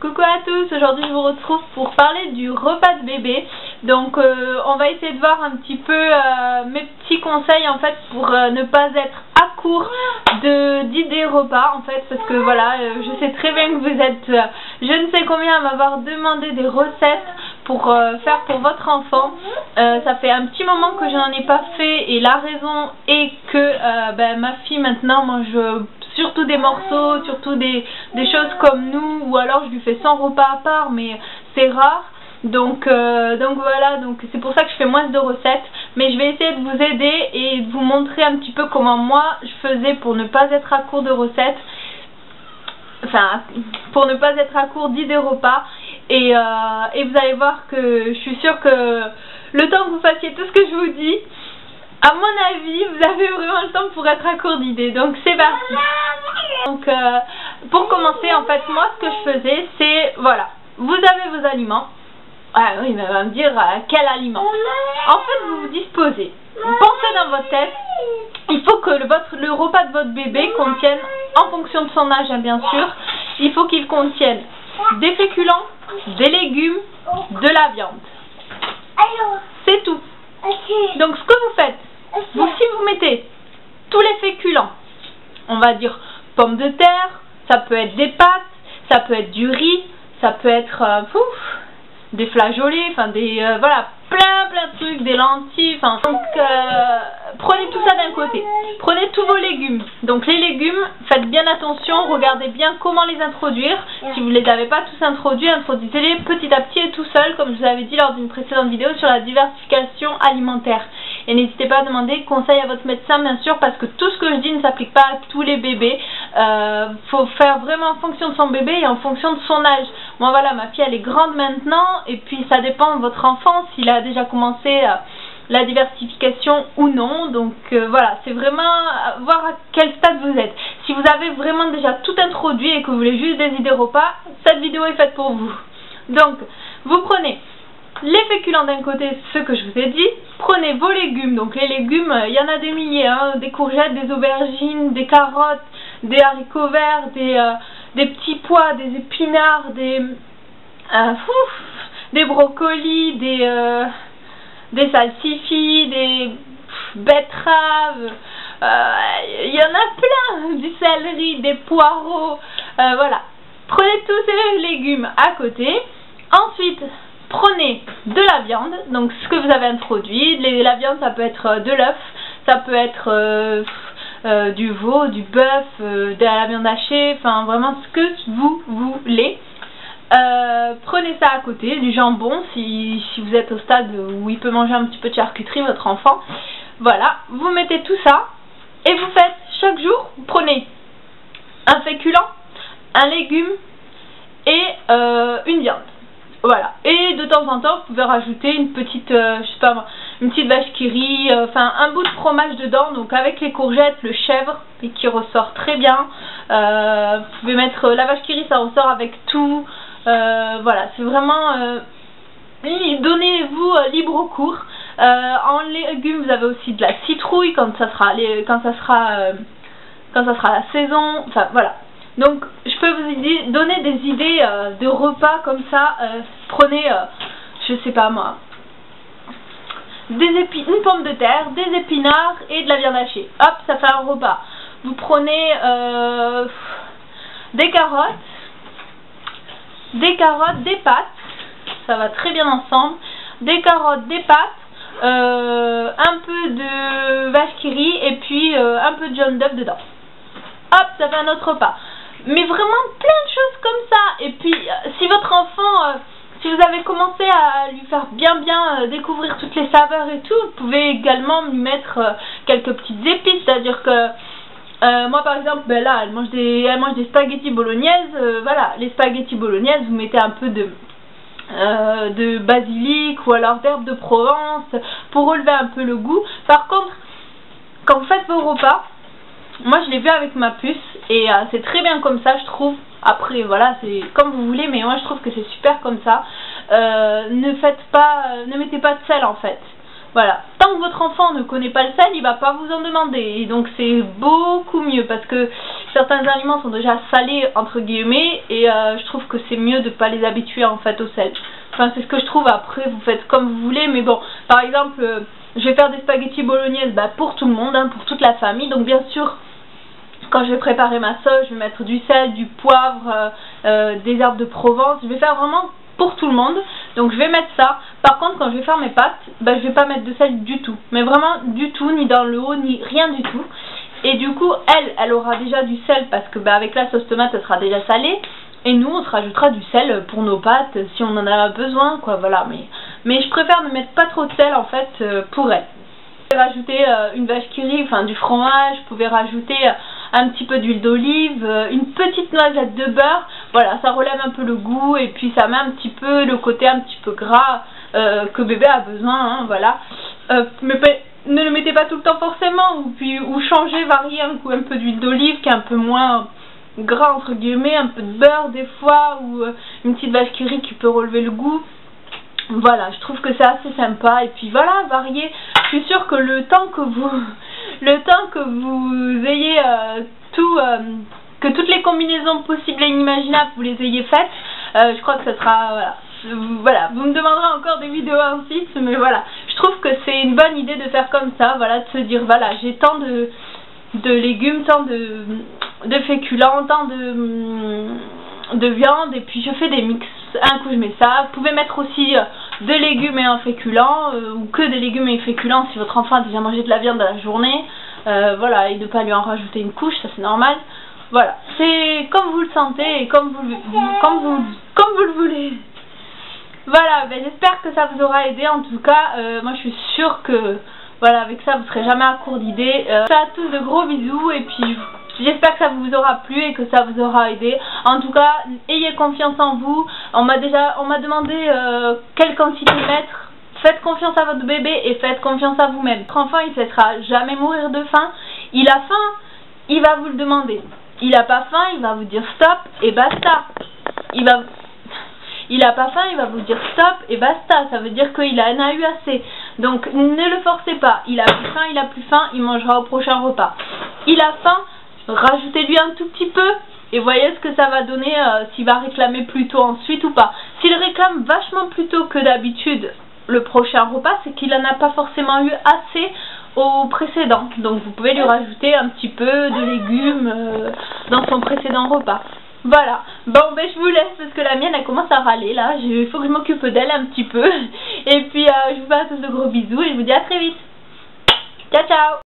Coucou à tous, aujourd'hui je vous retrouve pour parler du repas de bébé. Donc on va essayer de voir un petit peu mes petits conseils en fait pour ne pas être à court d'idées repas en fait, parce que voilà, je sais très bien que vous êtes je ne sais combien à m'avoir demandé des recettes pour faire pour votre enfant. Ça fait un petit moment que je n'en ai pas fait et la raison est que ma fille maintenant mange surtout des morceaux, surtout des choses comme nous, ou alors je lui fais 100 repas à part, mais c'est rare. Donc voilà, donc c'est pour ça que je fais moins de recettes, mais je vais essayer de vous aider et de vous montrer un petit peu comment moi je faisais pour ne pas être à court de recettes, enfin pour ne pas être à court d'idées repas, et vous allez voir que je suis sûre que le temps que vous fassiez tout ce que je vous dis, à mon avis, vous avez vraiment le temps pour être à court d'idées. Donc c'est parti. Donc pour commencer, en fait, moi ce que je faisais, c'est, voilà, vous avez vos aliments. Ah oui, mais elle va me dire quel aliment. En fait, vous vous disposez. Vous pensez dans votre tête, il faut que le repas de votre bébé contienne, en fonction de son âge hein, bien sûr, il faut qu'il contienne des féculents, des légumes, de la viande. C'est tout. Donc ce que vous faites, si vous mettez tous les féculents, on va dire pommes de terre, ça peut être des pâtes, ça peut être du riz, ça peut être des flageolets, enfin voilà, plein de trucs, des lentilles, enfin donc prenez tout ça d'un côté. Prenez tous vos légumes. Donc les légumes, faites bien attention, regardez bien comment les introduire. Si vous ne les avez pas tous introduits, introduisez-les petit à petit et tout seul, comme je vous avais dit lors d'une précédente vidéo sur la diversification alimentaire. Et n'hésitez pas à demander conseil à votre médecin bien sûr, parce que tout ce que je dis ne s'applique pas à tous les bébés. Faut faire vraiment en fonction de son bébé et en fonction de son âge. Moi voilà, ma fille elle est grande maintenant, et puis ça dépend de votre enfant, s'il a déjà commencé la diversification ou non. Donc voilà, c'est vraiment voir à quel stade vous êtes. Si vous avez vraiment déjà tout introduit et que vous voulez juste des idées repas, cette vidéo est faite pour vous. Donc vous prenez les féculents d'un côté, ce que je vous ai dit, prenez vos légumes. Donc les légumes, il y en a des milliers, hein, des courgettes, des aubergines, des carottes, des haricots verts, des petits pois, des épinards, des brocolis, des salsifis, des betteraves, il y en a plein, du céleri, des poireaux, voilà. Prenez tous ces légumes à côté. Ensuite, prenez de la viande, donc ce que vous avez introduit. La viande, ça peut être de l'œuf, ça peut être du veau, du bœuf, de la viande hachée, enfin vraiment ce que vous voulez. Prenez ça à côté, du jambon si vous êtes au stade où il peut manger un petit peu de charcuterie votre enfant. Voilà, vous mettez tout ça et vous faites chaque jour, vous prenez un féculent, un légume et une viande. Voilà, et de temps en temps vous pouvez rajouter une petite, je sais pas moi, une petite vache qui rit, enfin un bout de fromage dedans, donc avec les courgettes, le chèvre, et qui ressort très bien. Vous pouvez mettre la vache qui rit, ça ressort avec tout. Voilà, c'est vraiment donnez-vous libre cours. En légumes, vous avez aussi de la citrouille quand ça sera la saison. Enfin voilà. Donc je peux vous donner des idées de repas comme ça. Prenez, je sais pas moi, une pomme de terre, des épinards et de la viande hachée. Hop, ça fait un repas. Vous prenez des carottes, des pâtes, ça va très bien ensemble. Des carottes, des pâtes, un peu de vache qui rit et puis un peu de jaune d'œuf dedans. Hop, ça fait un autre repas. Mais vraiment plein de choses comme ça. Et puis si votre enfant, si vous avez commencé à lui faire bien découvrir toutes les saveurs et tout, vous pouvez également lui mettre quelques petites épices. C'est-à-dire que moi par exemple, là elle mange des spaghettis bolognaises. Voilà, les spaghettis bolognaises, vous mettez un peu de basilic ou alors d'herbe de Provence pour relever un peu le goût. Par contre, quand vous faites vos repas, moi je l'ai vu avec ma puce et c'est très bien comme ça je trouve. Après voilà, c'est comme vous voulez, mais moi je trouve que c'est super comme ça. Ne mettez pas de sel en fait. Voilà, tant que votre enfant ne connaît pas le sel, il va pas vous en demander, et donc c'est beaucoup mieux, parce que certains aliments sont déjà salés entre guillemets et je trouve que c'est mieux de pas les habituer en fait au sel. Enfin c'est ce que je trouve, après vous faites comme vous voulez, mais bon, par exemple je vais faire des spaghettis bolognaises pour tout le monde, hein, pour toute la famille, donc bien sûr quand je vais préparer ma sauce, je vais mettre du sel, du poivre, des herbes de Provence, je vais faire vraiment pour tout le monde, donc je vais mettre ça. Par contre quand je vais faire mes pâtes, je vais pas mettre de sel du tout, mais vraiment du tout, ni dans le haut, ni rien du tout. Et du coup elle aura déjà du sel parce que avec la sauce tomate elle sera déjà salée, et nous on se rajoutera du sel pour nos pâtes si on en a besoin quoi, voilà. Mais je préfère ne mettre pas trop de sel en fait pour elle. Vous pouvez rajouter une vache qui rit, enfin du fromage, vous pouvez rajouter un petit peu d'huile d'olive, une petite noisette de beurre, voilà, ça relève un peu le goût et puis ça met un petit peu le côté un petit peu gras que bébé a besoin, hein, voilà. Mais ne le mettez pas tout le temps forcément, ou changez, variez un peu d'huile d'olive qui est un peu moins gras entre guillemets, un peu de beurre des fois, ou une petite vache qui rit qui peut relever le goût. Voilà, je trouve que c'est assez sympa, et puis voilà, varier. Je suis sûre que le temps que vous ayez que toutes les combinaisons possibles et inimaginables vous les ayez faites, je crois que ça sera, voilà, vous me demanderez encore des vidéos ensuite, mais voilà, je trouve que c'est une bonne idée de faire comme ça, voilà, de se dire voilà, j'ai tant de légumes, tant de féculents, tant de viande, et puis je fais des mix. Un coup je mets ça, vous pouvez mettre aussi de légumes et un féculent, ou que des légumes et féculents si votre enfant a déjà mangé de la viande dans la journée, voilà, et de ne pas lui en rajouter une couche, ça c'est normal. Voilà, c'est comme vous le sentez et comme vous le voulez. Voilà, j'espère que ça vous aura aidé. En tout cas, moi je suis sûre que voilà, avec ça vous serez jamais à court d'idées. Ça à tous de gros bisous, et puis j'espère que ça vous aura plu et que ça vous aura aidé. En tout cas, ayez confiance en vous. On m'a demandé quelle quantité mettre. Faites confiance à votre bébé et faites confiance à vous-même. Votre enfant, il ne se laissera jamais mourir de faim. Il a faim, il va vous le demander. Il n'a pas faim, il va vous dire stop et basta. Il a pas faim, il va vous dire stop et basta. Ça veut dire qu'il en a eu assez. Donc ne le forcez pas. Il a plus faim, il a plus faim, il mangera au prochain repas. Il a faim, rajoutez-lui un tout petit peu et voyez ce que ça va donner, s'il va réclamer plus tôt ensuite ou pas. S'il réclame vachement plus tôt que d'habitude le prochain repas, c'est qu'il n'en a pas forcément eu assez au précédent. Donc vous pouvez lui rajouter un petit peu de légumes dans son précédent repas. Voilà, bon je vous laisse parce que la mienne elle commence à râler là, il faut que je m'occupe d'elle un petit peu. Et puis je vous fais à tous de gros bisous et je vous dis à très vite. Ciao ciao.